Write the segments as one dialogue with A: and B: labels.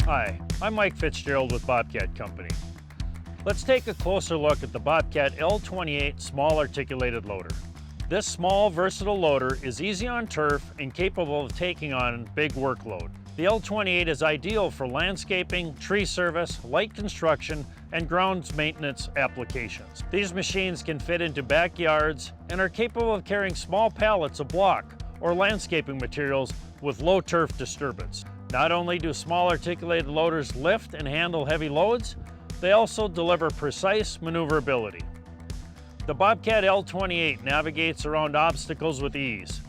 A: Hi, I'm Mike Fitzgerald with Bobcat Company. Let's take a closer look at the Bobcat L28 small articulated loader. This small, versatile loader is easy on turf and capable of taking on big workload. The L28 is ideal for landscaping, tree service, light construction, and grounds maintenance applications. These machines can fit into backyards and are capable of carrying small pallets of block or landscaping materials with low turf disturbance. Not only do small articulated loaders lift and handle heavy loads, they also deliver precise maneuverability. The Bobcat L28 navigates around obstacles with ease,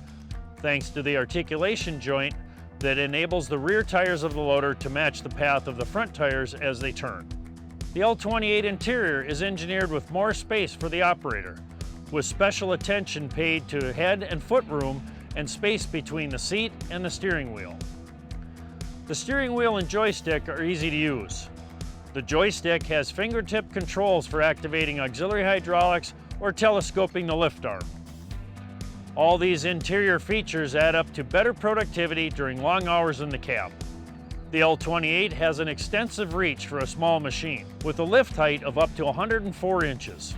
A: thanks to the articulation joint that enables the rear tires of the loader to match the path of the front tires as they turn. The L28 interior is engineered with more space for the operator, with special attention paid to head and foot room and space between the seat and the steering wheel. The steering wheel and joystick are easy to use. The joystick has fingertip controls for activating auxiliary hydraulics or telescoping the lift arm. All these interior features add up to better productivity during long hours in the cab. The L28 has an extensive reach for a small machine, with a lift height of up to 104 inches.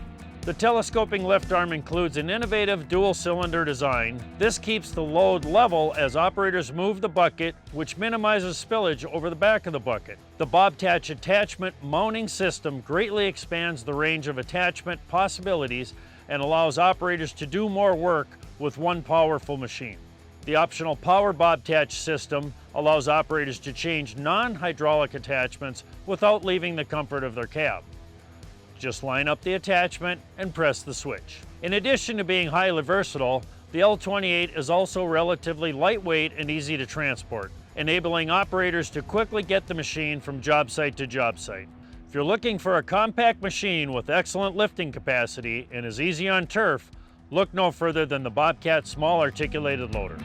A: The telescoping lift arm includes an innovative dual-cylinder design. This keeps the load level as operators move the bucket, which minimizes spillage over the back of the bucket. The Bob-Tach attachment mounting system greatly expands the range of attachment possibilities and allows operators to do more work with one powerful machine. The optional power Bob-Tach system allows operators to change non-hydraulic attachments without leaving the comfort of their cab. Just line up the attachment and press the switch. In addition to being highly versatile, the L28 is also relatively lightweight and easy to transport, enabling operators to quickly get the machine from job site to job site. If you're looking for a compact machine with excellent lifting capacity and is easy on turf, look no further than the Bobcat Small Articulated Loader.